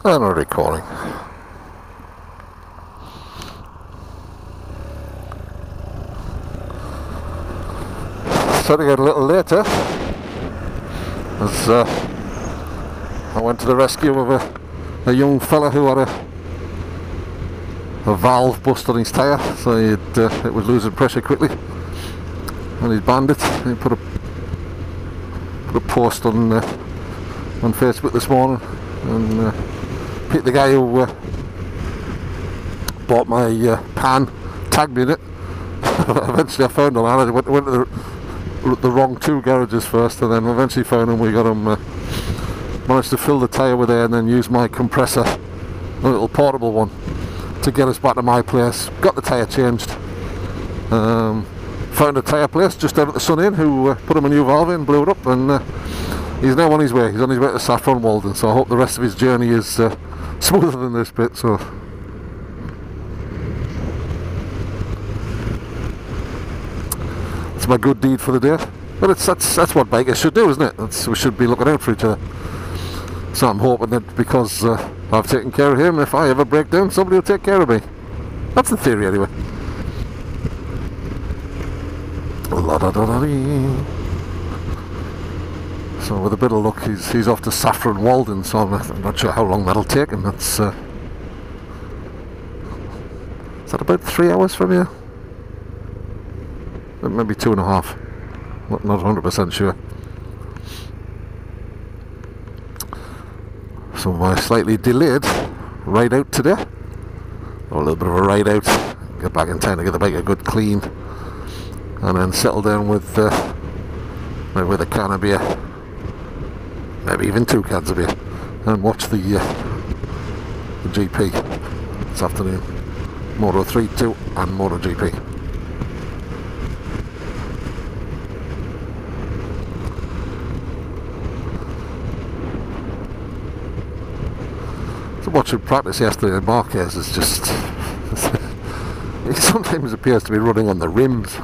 And we're recording. Starting to get a little later as I went to the rescue of a young fella who had a valve bust on his tyre, so it was losing pressure quickly, and he'd banned it. He put a post on Facebook this morning, and picked the guy who bought my pan, tagged me in it. Eventually I found him. I went to the wrong two garages first, and then eventually found him. We got him, managed to fill the tyre with air and then use my compressor, a little portable one, to get us back to my place. Got the tyre changed. Found a tyre place just down at the Sun Inn who put him a new valve in, blew it up, and he's now on his way. He's on his way to Saffron Walden, so I hope the rest of his journey is smoother than this bit. So it's my good deed for the day. But that's what bikers should do, isn't it? We should be looking out for each other. So I'm hoping that because I've taken care of him, if I ever break down, somebody will take care of me. That's the theory anyway. So with a bit of luck, he's off to Saffron Walden, so I'm not sure how long that'll take him. That's is that about 3 hours from here? Maybe 2.5. Not 100% sure. So my slightly delayed ride out today, or a little bit of a ride out, get back in time to get the bike a good clean, and then settle down with maybe with a can of beer, maybe even 2 cans of beer, and watch the GP this afternoon. Moto 3, 2 and Moto GP. So watching practice yesterday in Marquez is just he sometimes appears to be running on the rims.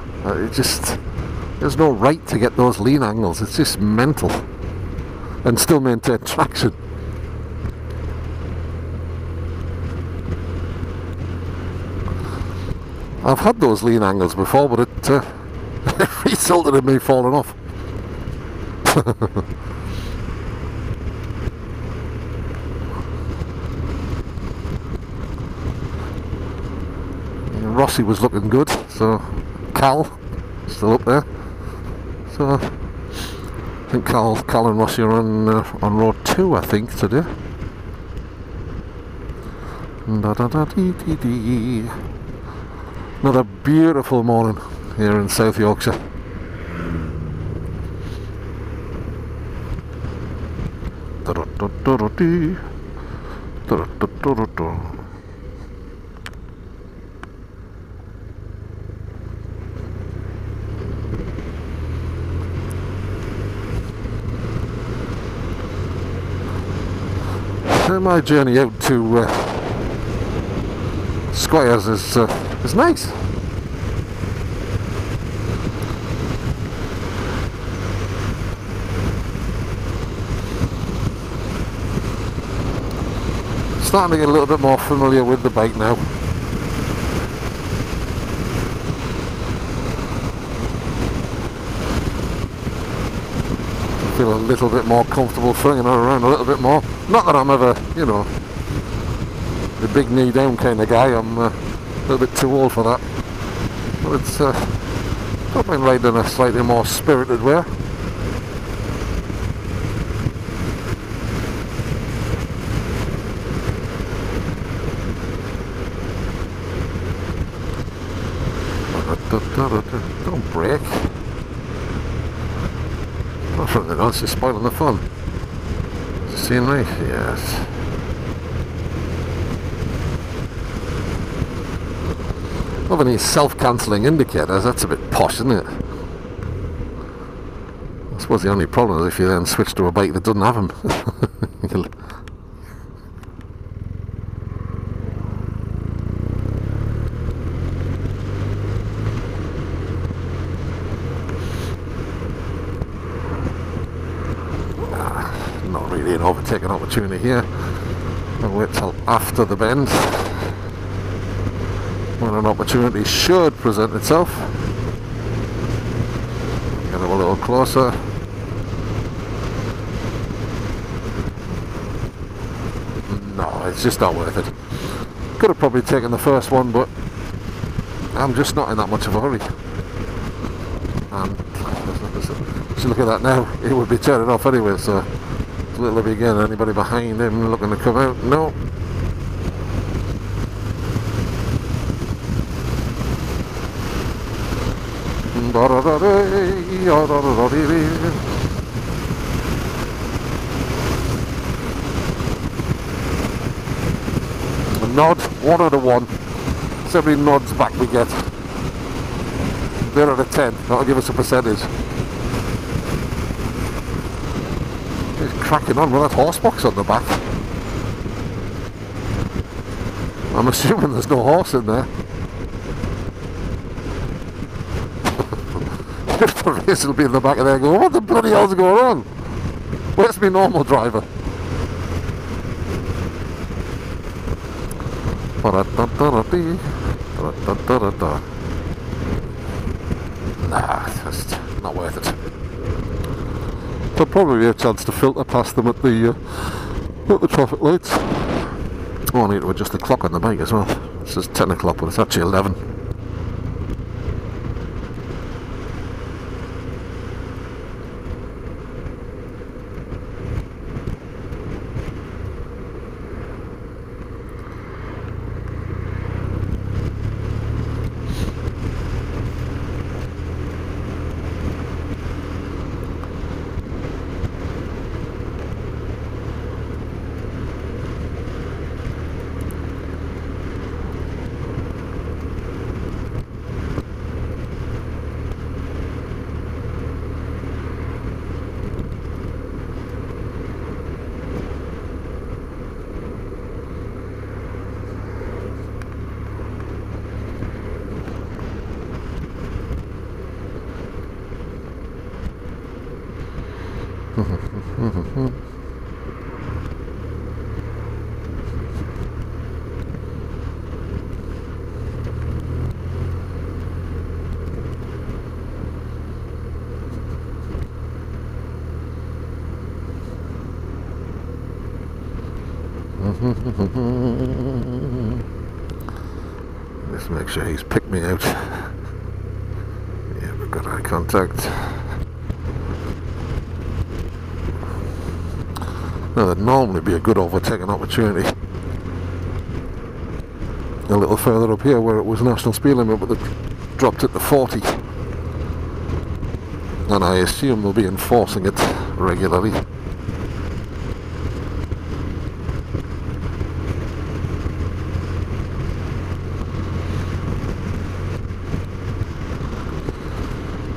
There's no right to get those lean angles. It's just mental, and still maintain traction. I've had those lean angles before, but it resulted in me falling off. Rossi was looking good, so Cal still up there. So I think Cal and Rossi are on road 2, I think, today. Another beautiful morning here in South Yorkshire. My journey out to Squires is nice. Starting to get a little bit more familiar with the bike now. I feel a little bit more comfortable throwing it around a little bit more. Not that I'm ever, you know, the big knee down kind of guy. I'm a little bit too old for that. But it's don't mind riding in a slightly more spirited way. Don't break. Not for anything else, you're spoiling the fun. Seeing me? Yes. Not any self-cancelling indicators, that's a bit posh, isn't it? I suppose the only problem is if you then switch to a bike that doesn't have them. Not really an overtaking opportunity here. I'll wait till after the bend when an opportunity should present itself. Get a little closer. No, it's just not worth it. Could have probably taken the first one, but I'm just not in that much of a hurry. And just look at that now, it would be turning off anyway, so it's a little bit again. Anybody behind him looking to come out? No. A nod, 1 out of 1. So many nods back we get. 0 out of 10, that'll give us a percentage. He's cracking on with that horse box on the back. I'm assuming there's no horse in there. If the race will be in the back of there going, what the bloody hell's going on? Where's my normal driver? Nah, just not worth it. There'll probably be a chance to filter past them at the traffic lights. Oh, I need to adjust the clock on the bike as well. It says 10 o'clock, but it's actually 11. Just make sure he's picked me out. Yeah, we've got eye contact. Now there'd normally be a good overtaking opportunity a little further up here where it was national speed limit, but they've dropped it to 40. And I assume they'll be enforcing it regularly.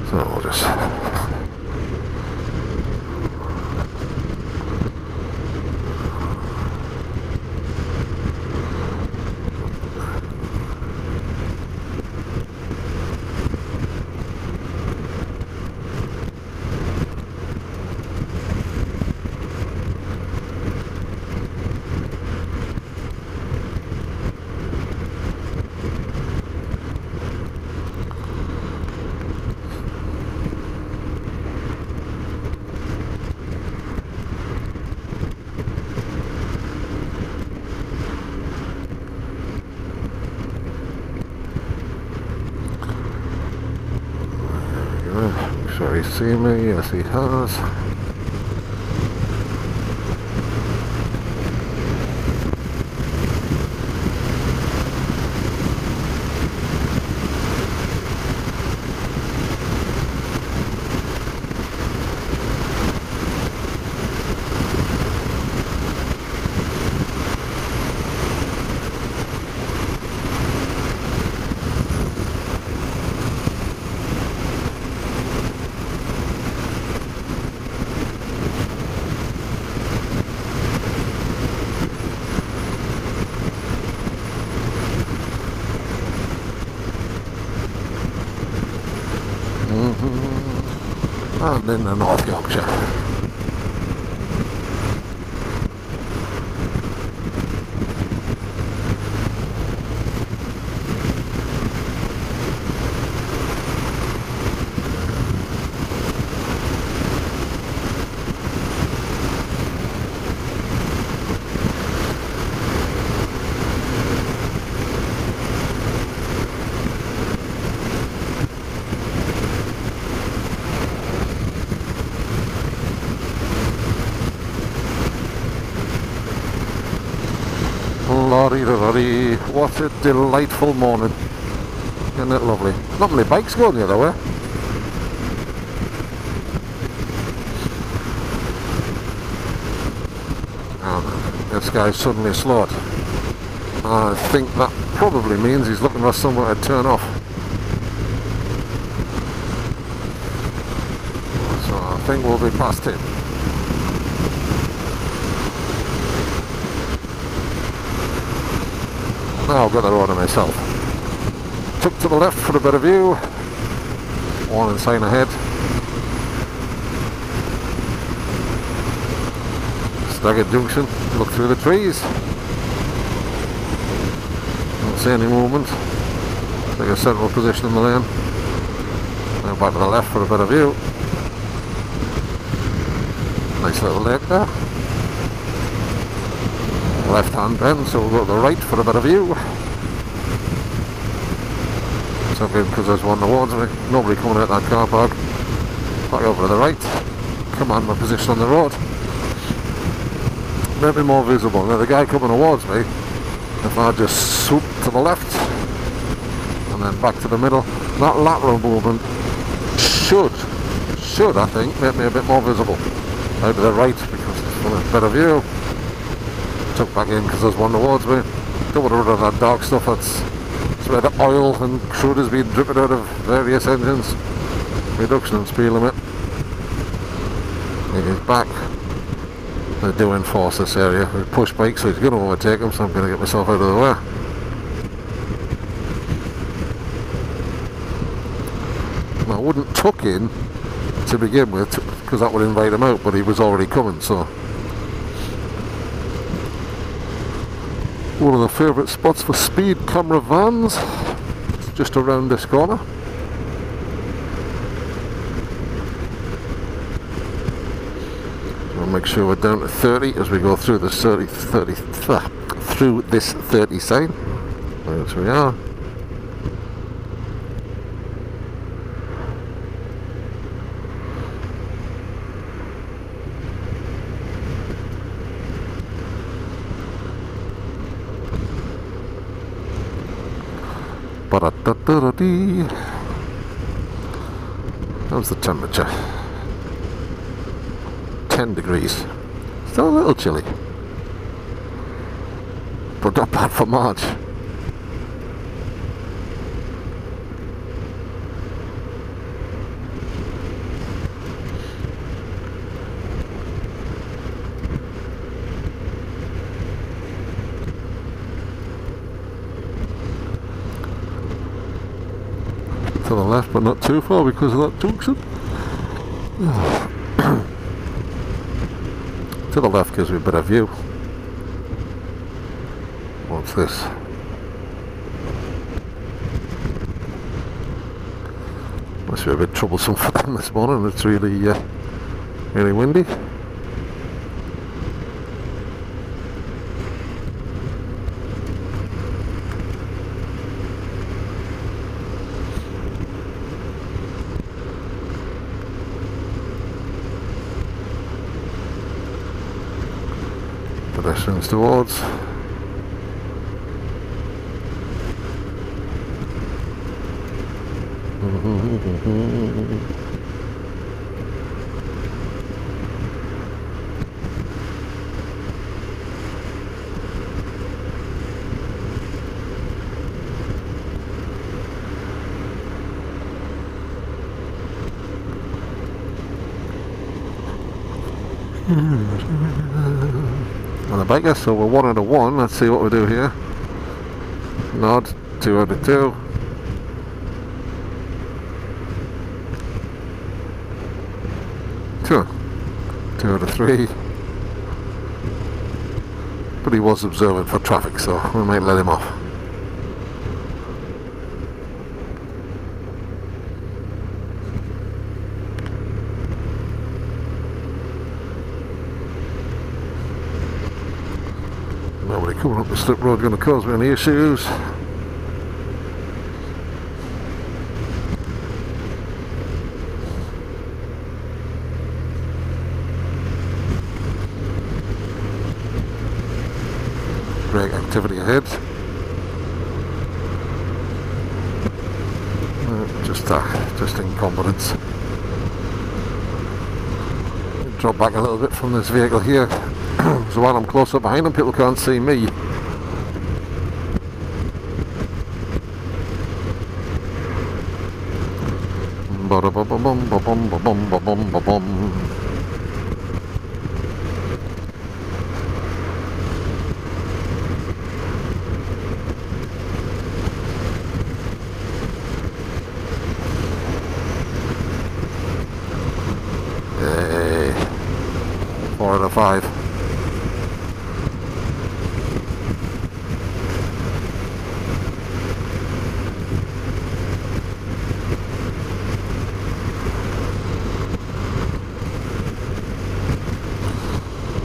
So we'll just sure he's seen me. Yes, he has. And in the North Yorkshire. What a delightful morning. Isn't it lovely? Not many bikes going the other way. And this guy's suddenly slowed. I think that probably means he's looking for somewhere to turn off. So I think we'll be past him. Now I've got the road on myself. Took to the left for a better view. Warning sign ahead. Staggered junction. Look through the trees. Don't see any movement. Take a central position in the lane. Now back to the left for a better view. Nice little lake there. Left hand bend, so we'll go to the right for a better view. Something because there's one towards me. Nobody coming out that car park. Back over to the right. Command my position on the road. Maybe more visible. Now the guy coming towards me, if I just swoop to the left and then back to the middle, that lateral movement should I think make me a bit more visible. Out to the right because it's for a better view. Took back in because there's one towards me. Don't want to run out of that dark stuff. That's where the oil and crude has been dripping out of various engines. Reduction in speed limit. He's back. They do enforce this area. They push bike, so he's going to overtake him, so I'm going to get myself out of the way. Now, I wouldn't tuck in to begin with because that would invite him out, but he was already coming, so. One of the favourite spots for speed camera vans. It's just around this corner. We'll make sure we're down to 30 as we go through this 30 through this 30 sign. There we are. How's the temperature? 10 degrees. Still a little chilly, but not bad for March. To the left, but not too far because of that junction. To the left gives me a better view. What's this? Must be a bit troublesome for them this morning. It's really, really windy. Pedestrians towards. On the biker, so we're 1 out of 1. Let's see what we do here. Nod, 2 out of 2. Two out of 3. But he was observant for traffic, so we might let him off. Nobody coming up the slip road going to cause me any issues. Brake activity ahead. Just incompetence. Drop back a little bit from this vehicle here, so while I'm close up behind them, people can't see me. Hey, 4 out of 5.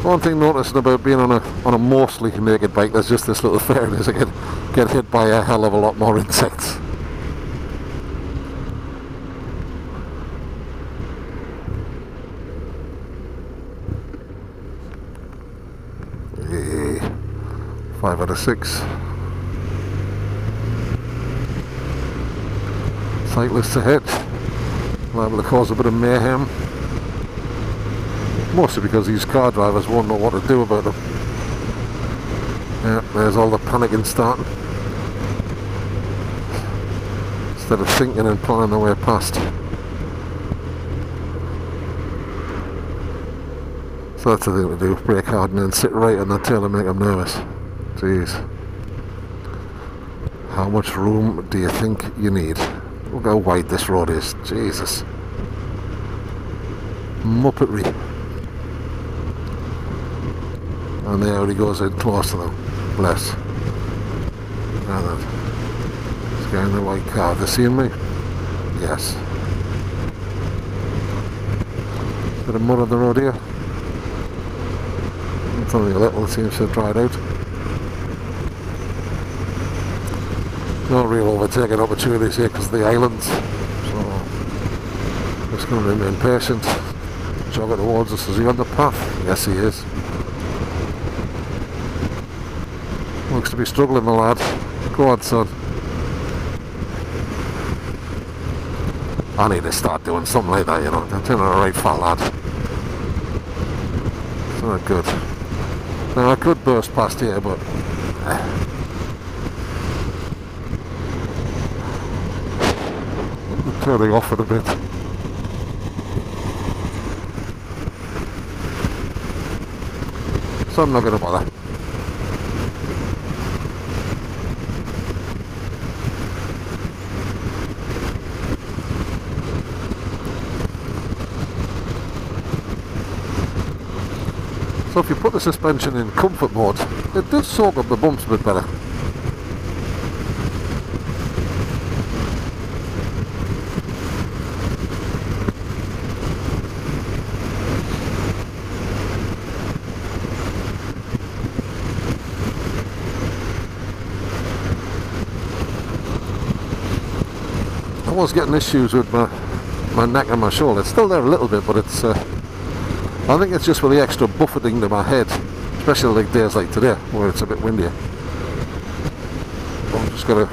One thing noticing about being on a mostly naked bike, there's just this little fairness. I get hit by a hell of a lot more insects. Hey, 5 out of 6. Cyclists ahead, liable to cause a bit of mayhem. Mostly because these car drivers won't know what to do about them. Yeah, there's all the panicking starting. Instead of thinking and planning their way past. So that's the thing to do, brake hard and then sit right on the tail and make them nervous. Jeez. How much room do you think you need? Look how wide this road is, Jesus. Muppetry. And there he goes in close to them. Bless. And then he's getting the white car. They seeing me? Yes. Bit of mud on the road here. It's only a little, it seems to have dried out. No real overtaking opportunities here because of the islands. So just going to remain patient. Jog it towards us. Is he on the path? Yes, he is. Looks to be struggling, my lad. Go on, son. I need to start doing something like that, you know. I'm doing a right fat lad. It's not good. Now I could burst past here, but I'm turning off in a bit. So I'm not going to bother. So if you put the suspension in comfort mode, it does soak up the bumps a bit better. I was getting issues with my neck and my shoulder. It's still there a little bit, but it's I think it's just with the extra buffeting to my head, especially like days like today where it's a bit windier. I'm just gonna,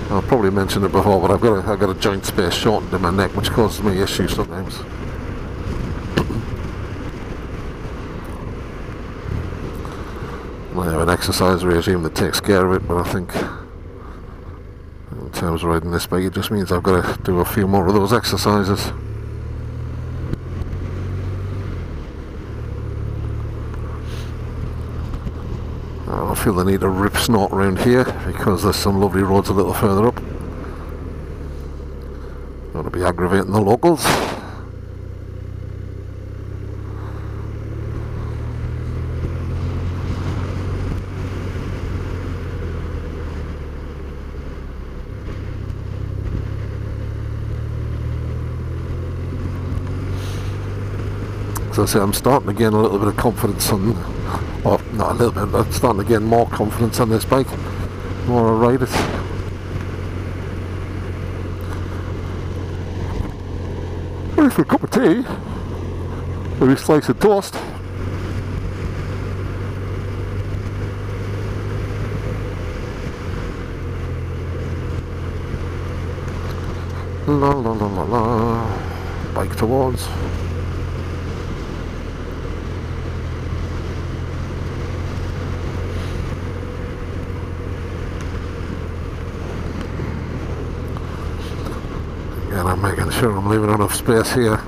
I'll probably mention it before, but I've got a joint space shortened in my neck, which causes me issues sometimes. I have an exercise regime that takes care of it, but I think in terms of riding this bike, it just means I've got to do a few more of those exercises. I feel the need to rip snort around here because there's some lovely roads a little further up. Don't want to be aggravating the locals. As I say, I'm starting to gain a little bit of confidence on, well, not a little bit, but I'm starting to gain more confidence on this bike. The more I ride it. Ready for a cup of tea? Maybe a slice of toast? La la la la la. Bike towards. And I'm making sure I'm leaving enough space here.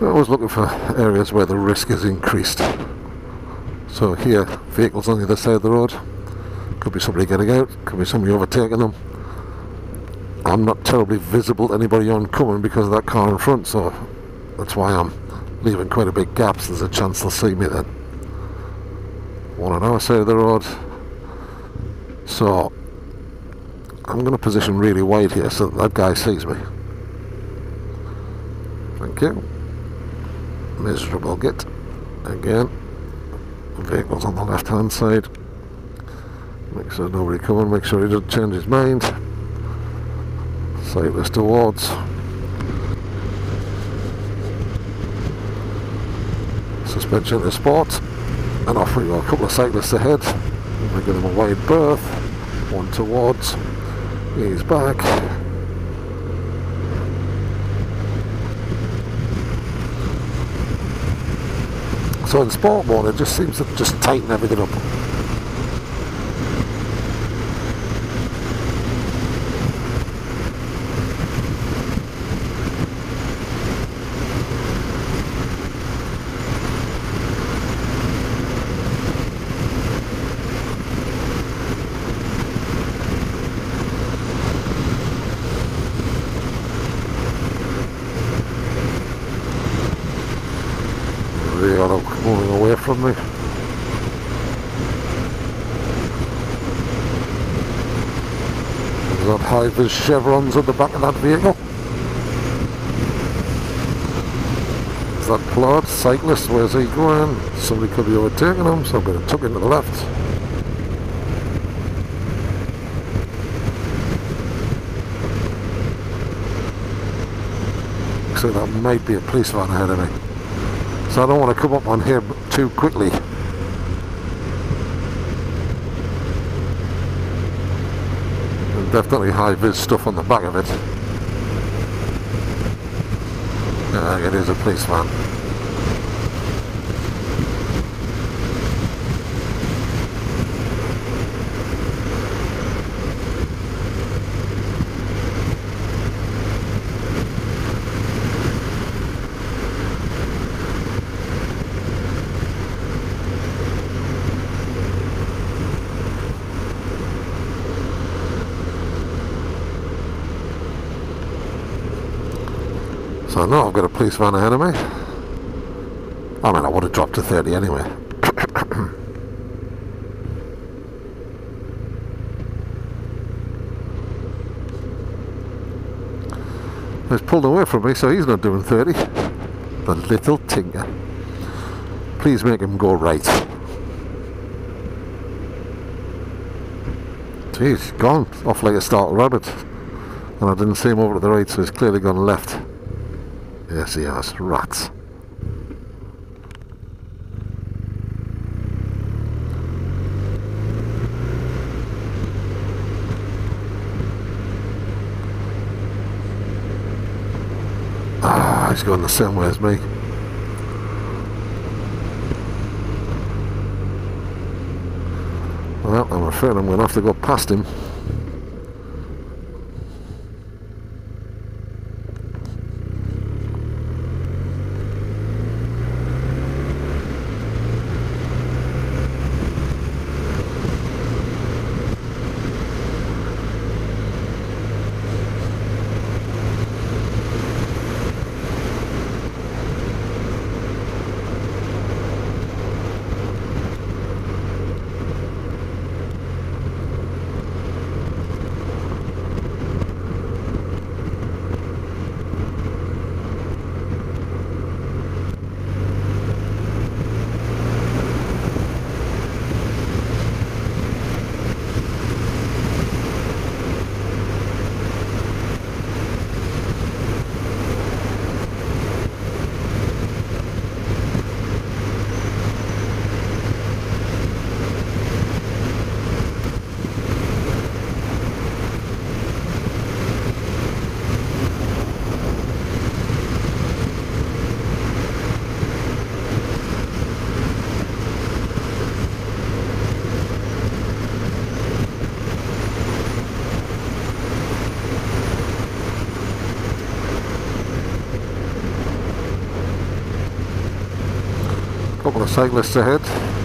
I'm always looking for areas where the risk is increased. So here, vehicles on the other side of the road. Could be somebody getting out, could be somebody overtaking them. I'm not terribly visible to anybody oncoming because of that car in front, so that's why I'm leaving quite a big gap, so there's a chance they'll see me then. One on our side of the road. So I'm going to position really wide here so that guy sees me. Thank you. Miserable git. Again. Vehicles on the left hand side. Make sure nobody coming, make sure he doesn't change his mind. Cyclist towards. Suspension to sport. And off we go. A couple of cyclists ahead. We give them a wide berth. One towards. He's back. So in sport mode it just seems to just tighten everything up. Moving away from me. There's that high-vis chevrons at the back of that vehicle. Is that plot? Cyclist, where's he going? Somebody could be overtaking him, so I'm going to tuck into the left. Looks like that might be a police van ahead of me. So I don't want to come up on here too quickly. There's definitely high-vis stuff on the back of it. Yeah, it is a police van. So I know I've got a police van ahead of me. I mean, I would have dropped to 30 anyway. He's pulled away from me, so he's not doing 30. The little tinker. Please make him go right. Jeez, he's gone off like a startled rabbit. And I didn't see him over to the right, so he's clearly gone left. Yes, he has. Rats. Ah, he's going the same way as me. Well, I'm afraid I'm going to have to go past him. Couple of cyclists ahead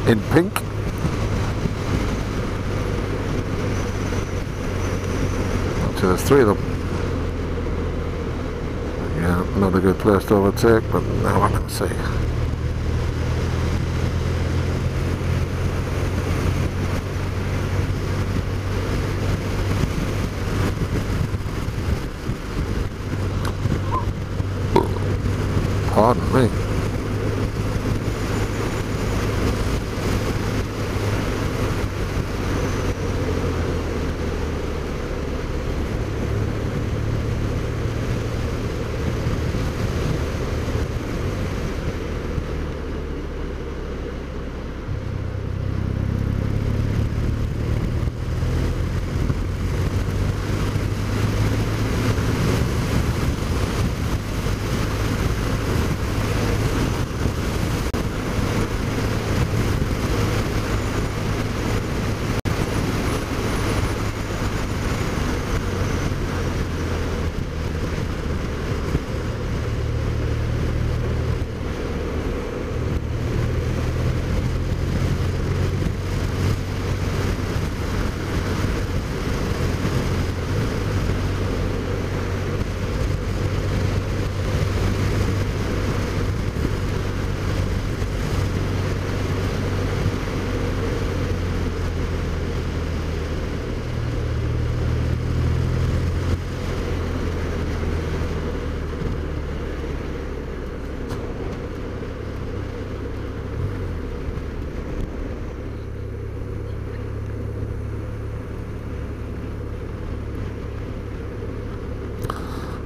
in pink. Actually, there's 3 of them. Yeah, not a good place to overtake, but now I can see. Pardon me.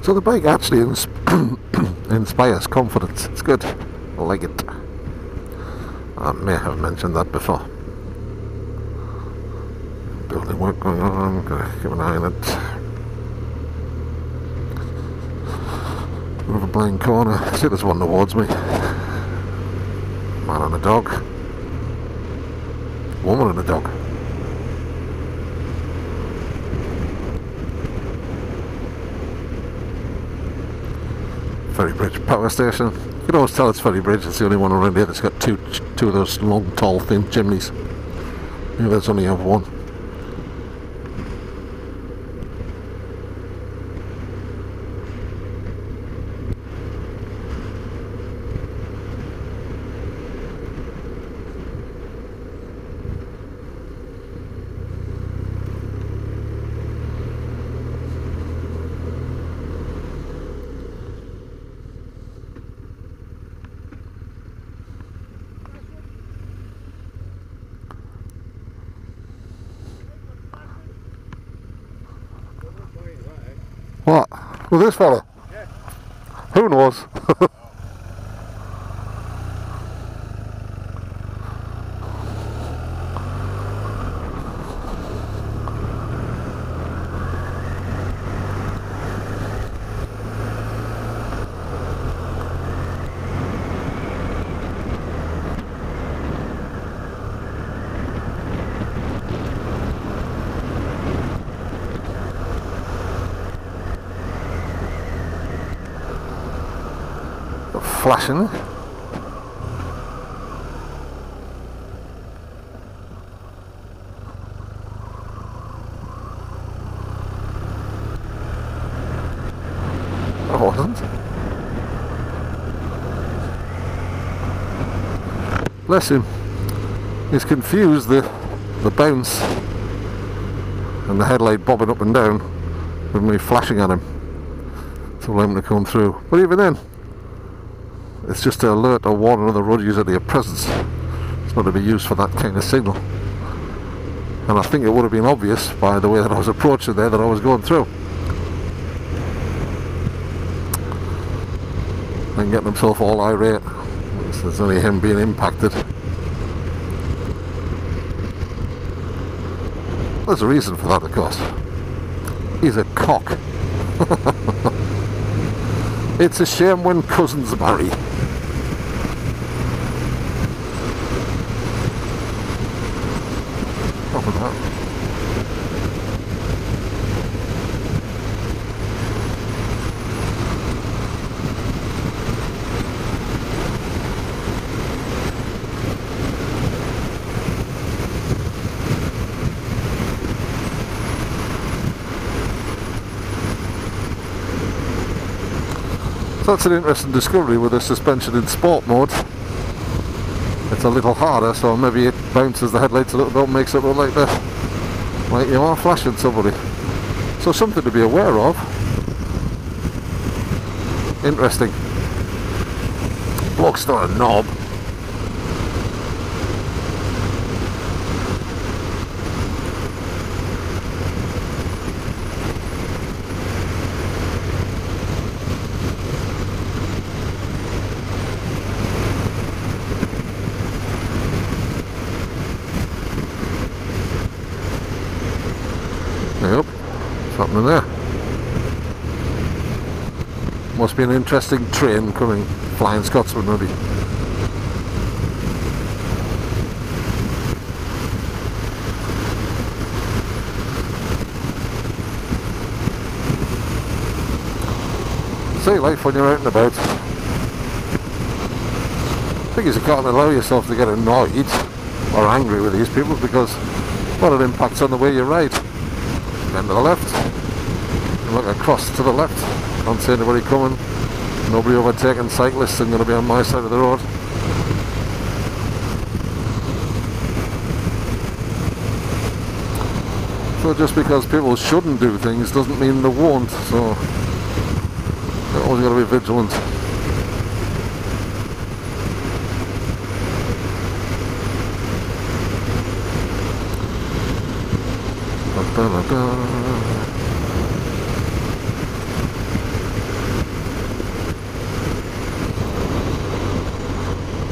So the bike actually inspires confidence. It's good. I like it. I may have mentioned that before. Building work going on. Gotta keep an eye on it. Over blind corner. See, there's one towards me. Man and a dog. Woman and a dog. Ferrybridge power station. You can always tell it's Ferrybridge. It's the only one around here that's got two of those long, tall, thin chimneys. Maybe there's only have one. What? With this fella? Yeah. Who knows? Flashing. I wasn't. Bless him. He's confused the bounce and the headlight bobbing up and down with me flashing at him to allow him to come through. But even then, it's just to alert or warn another road user of your presence. It's not to be used for that kind of signal. And I think it would have been obvious by the way that I was approaching there that I was going through. And getting himself all irate. It's only him being impacted. There's a reason for that, of course. He's a cock. It's a shame when cousins marry. Stop with that. So that's an interesting discovery with the suspension in sport mode. It's a little harder, so maybe it bounces the headlights a little bit, makes it look like you are flashing somebody. So something to be aware of. Interesting. Bloke's not a knob. Yep, what's happening there? Must be an interesting train coming, Flying Scotsman maybe. See life when you're out and about. The thing is, you can't allow yourself to get annoyed or angry with these people because, well, it impacts on the way you ride. End to the left, you look across to the left, don't see anybody coming, nobody overtaking cyclists and going to be on my side of the road. So just because people shouldn't do things doesn't mean they won't, so you always got to be vigilant.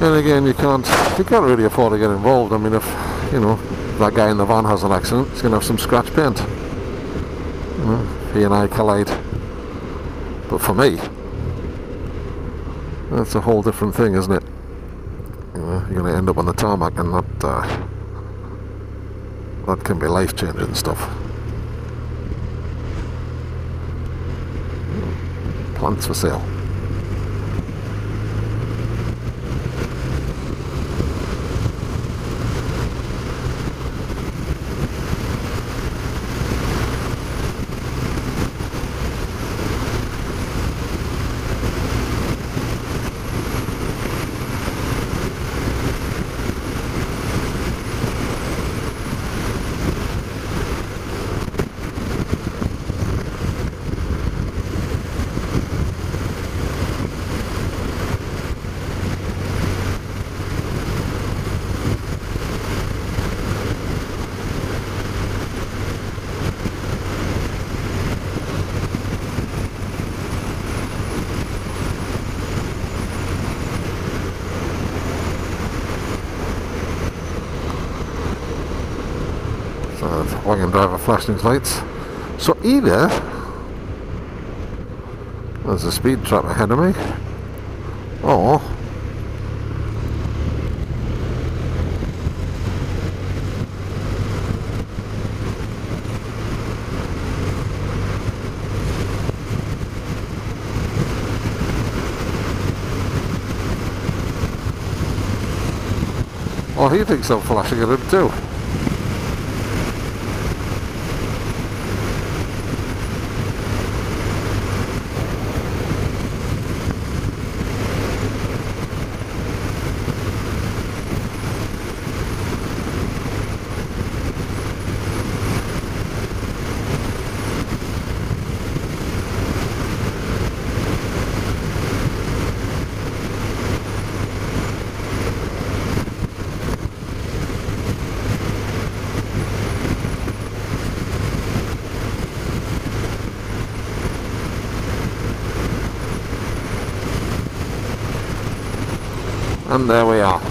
And again, you can't really afford to get involved. I mean, if that guy in the van has an accident, he's going to have some scratch paint. If he and I collide. But for me, that's a whole different thing, isn't it? You're going to end up on the tarmac, and that can be life-changing stuff. Plants for sale. Wagon driver flashing his lights. So either there's a speed trap ahead of me, or he thinks I'm flashing at him too. And there we are.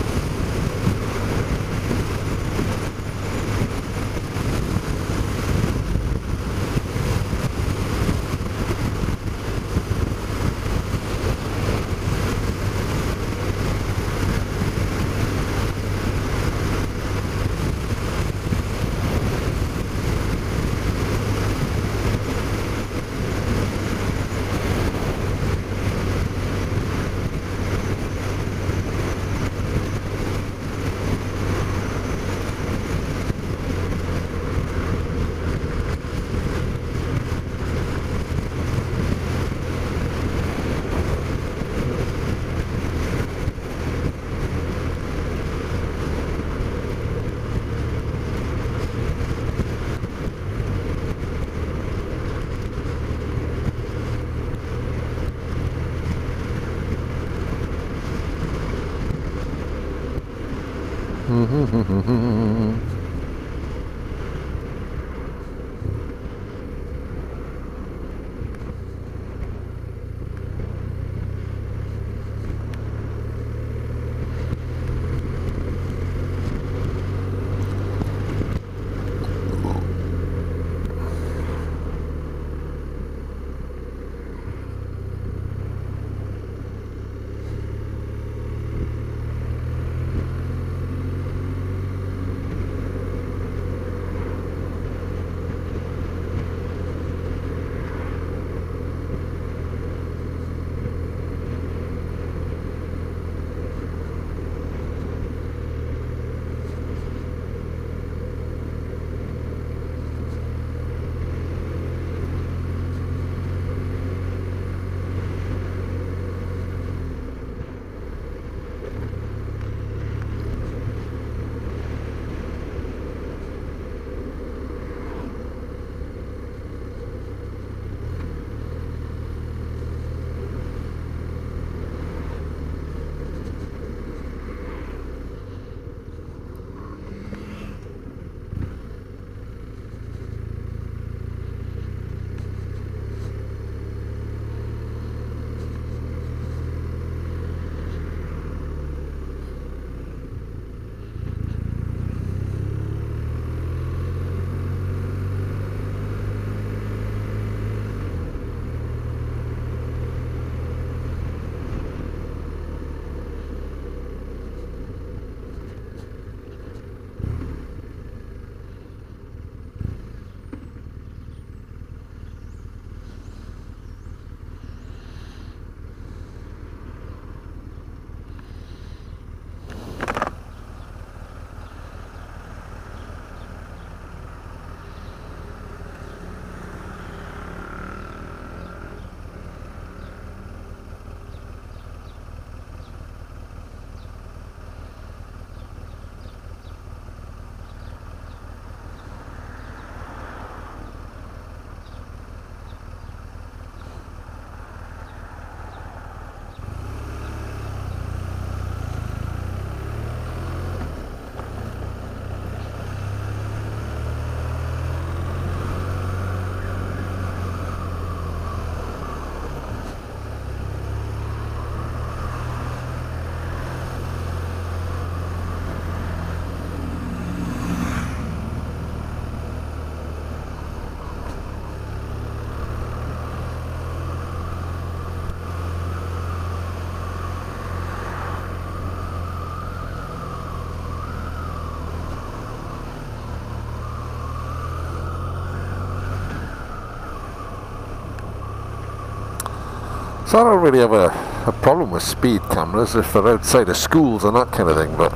So I don't really have a problem with speed cameras if they're outside of schools and that kind of thing, but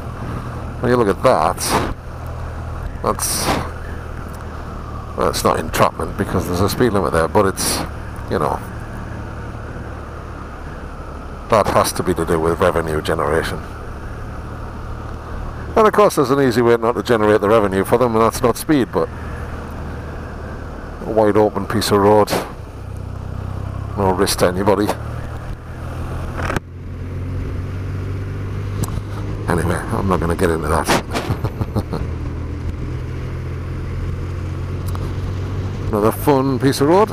when you look at that, well, it's not entrapment because there's a speed limit there, but it's, you know, that has to be to do with revenue generation. And of course there's an easy way not to generate the revenue for them, and that's not speed, but a wide open piece of road, no risk to anybody. Anyway, I'm not going to get into that. Another fun piece of road.